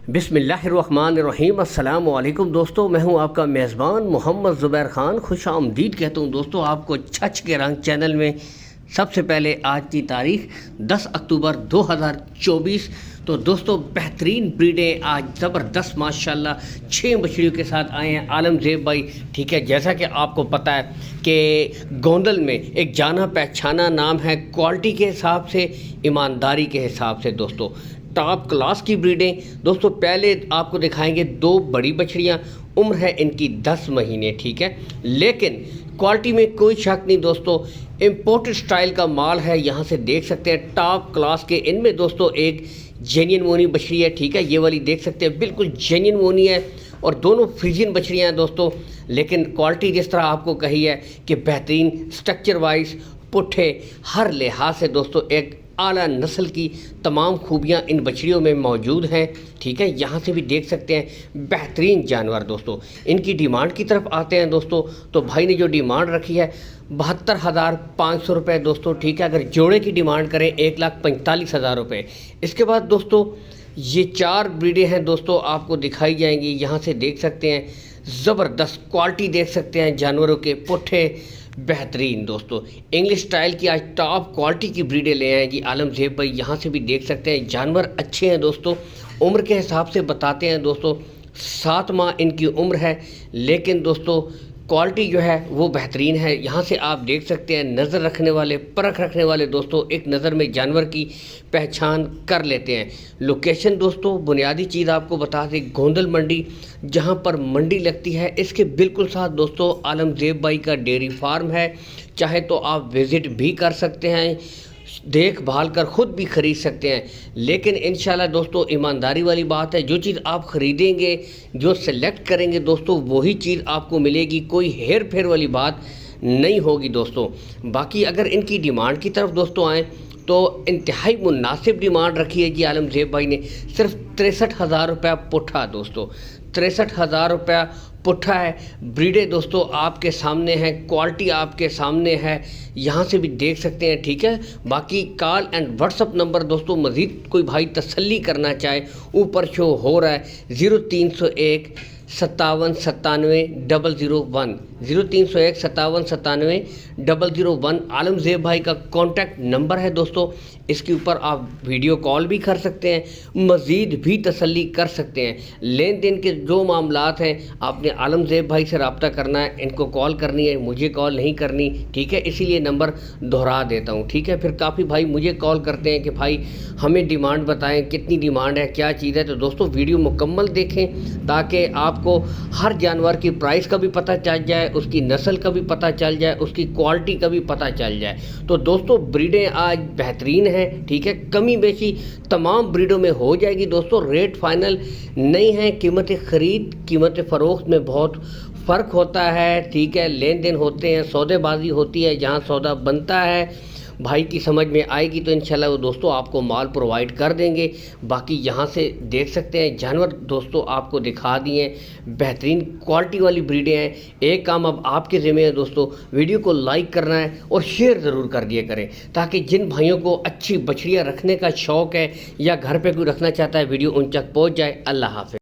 बिस्मिल्लाहिर्रहमानिर्रहीम। अस्सलाम वालेकुम दोस्तों, मैं हूं आपका मेज़बान मोहम्मद ज़ुबैर ख़ान। खुश आमदीद कहता हूं दोस्तों आपको छछ के रंग चैनल में। सबसे पहले आज की तारीख़ 10 अक्टूबर 2024। तो दोस्तों बेहतरीन ब्रीडें आज ज़बरदस्त माशाल्लाह 6 बछड़ियों के साथ आए हैं आलमज़ेब भाई। ठीक है, जैसा कि आपको पता है कि गोंदल में एक जाना पहचाना नाम है, क्वालिटी के हिसाब से, ईमानदारी के हिसाब से दोस्तों टॉप क्लास की ब्रीडें। दोस्तों पहले आपको दिखाएंगे 2 बड़ी बछड़ियाँ, उम्र है इनकी 10 महीने। ठीक है, लेकिन क्वालिटी में कोई शक नहीं दोस्तों, इम्पोर्टेड स्टाइल का माल है। यहाँ से देख सकते हैं टॉप क्लास के। इनमें दोस्तों एक जेन्युइन मोनी बछड़ी है। ठीक है, ये वाली देख सकते हैं बिल्कुल जेन्युइन मोनी है, और दोनों फ्रीजियन बछड़ियाँ हैं दोस्तों। लेकिन क्वालिटी जिस तरह आपको कही है कि बेहतरीन स्ट्रक्चर वाइज, पुट्ठे, हर लिहाज से दोस्तों एक आला नस्ल की तमाम खूबियाँ इन बछड़ियों में मौजूद हैं। ठीक है, यहाँ से भी देख सकते हैं बेहतरीन जानवर दोस्तों। इनकी डिमांड की तरफ आते हैं दोस्तों, तो भाई ने जो डिमांड रखी है 72,500 रुपये दोस्तों। ठीक है, अगर जोड़े की डिमांड करें 1,45,000 रुपये। इसके बाद दोस्तों ये 4 ब्रीडें हैं दोस्तों, आपको दिखाई जाएंगी। यहाँ से देख सकते हैं ज़बरदस्त क्वालिटी देख सकते हैं जानवरों के, पुट्ठे बेहतरीन दोस्तों। इंग्लिश स्टाइल की आज टॉप क्वालिटी की ब्रीडें ले आए जी आलमज़ेब भाई। यहाँ से भी देख सकते हैं जानवर अच्छे हैं दोस्तों। उम्र के हिसाब से बताते हैं दोस्तों, 7 माह इनकी उम्र है, लेकिन दोस्तों क्वालिटी जो है वो बेहतरीन है। यहाँ से आप देख सकते हैं नज़र रखने वाले, परख रखने वाले दोस्तों एक नज़र में जानवर की पहचान कर लेते हैं। लोकेशन दोस्तों बुनियादी चीज़ आपको बता दें, गोंदल मंडी जहाँ पर मंडी लगती है, इसके बिल्कुल साथ दोस्तों आलमज़ेब भाई का डेयरी फार्म है। चाहे तो आप विज़िट भी कर सकते हैं, देख भाल कर ख़ुद भी ख़रीद सकते हैं। लेकिन इंशाल्लाह दोस्तों ईमानदारी वाली बात है, जो चीज़ आप ख़रीदेंगे, जो सेलेक्ट करेंगे दोस्तों, वही चीज़ आपको मिलेगी। कोई हेर फेर वाली बात नहीं होगी दोस्तों। बाकी अगर इनकी डिमांड की तरफ दोस्तों आएँ तो इंतहाई मुनासिब डिमांड रखी है जी आलमज़ेब भाई ने। सिर्फ 63,000 रुपया पुट्ठा दोस्तों, 63,000 रुपया पुट्ठा है। ब्रीडे दोस्तों आपके सामने है, क्वालिटी आपके सामने है, यहाँ से भी देख सकते हैं। ठीक है, बाकी कॉल एंड व्हाट्सअप नंबर दोस्तों मज़ीद कोई भाई तसल्ली करना चाहे ऊपर शो हो रहा है 0301 57 97 001, 0301 57 97 001 आलमज़ेब भाई का कॉन्टैक्ट नंबर है दोस्तों। इसके ऊपर आप वीडियो कॉल भी कर सकते हैं, मज़ीद भी तसल्ली कर सकते हैं। लेन देन के जो मामलात हैं आपने आलमज़ेब भाई से रब्ता करना है, इनको कॉल करनी है, मुझे कॉल नहीं करनी। ठीक है, इसीलिए नंबर दोहरा देता हूँ। ठीक है, फिर काफ़ी भाई मुझे कॉल करते हैं कि भाई हमें डिमांड बताएं, कितनी डिमांड है, क्या चीज़ है। तो दोस्तों वीडियो मुकम्मल देखें ताकि आपको हर जानवर की प्राइस का भी पता चल जाए, उसकी नस्ल का भी पता चल जाए, उसकी क्वालिटी का भी पता चल जाए। तो दोस्तों ब्रीडें आज बेहतरीन है। ठीक है, कमी बेशी तमाम ब्रीडों में हो जाएगी दोस्तों। रेट फाइनल नहीं है, कीमत खरीद कीमत फ़रोख्त में बहुत फ़र्क होता है। ठीक है, लेन देन होते हैं, सौदेबाजी होती है, जहाँ सौदा बनता है भाई की समझ में आएगी तो इंशाल्लाह वो दोस्तों आपको माल प्रोवाइड कर देंगे। बाकी यहाँ से देख सकते हैं जानवर दोस्तों आपको दिखा दिए, बेहतरीन क्वालिटी वाली ब्रीडें हैं। एक काम अब आपके ज़िम्मे है दोस्तों, वीडियो को लाइक करना है और शेयर ज़रूर कर दिया करें, ताकि जिन भाइयों को अच्छी बछड़ियाँ रखने का शौक़ है या घर पर कोई रखना चाहता है वीडियो उन तक पहुँच जाए। अल्लाह हाफ़िज़।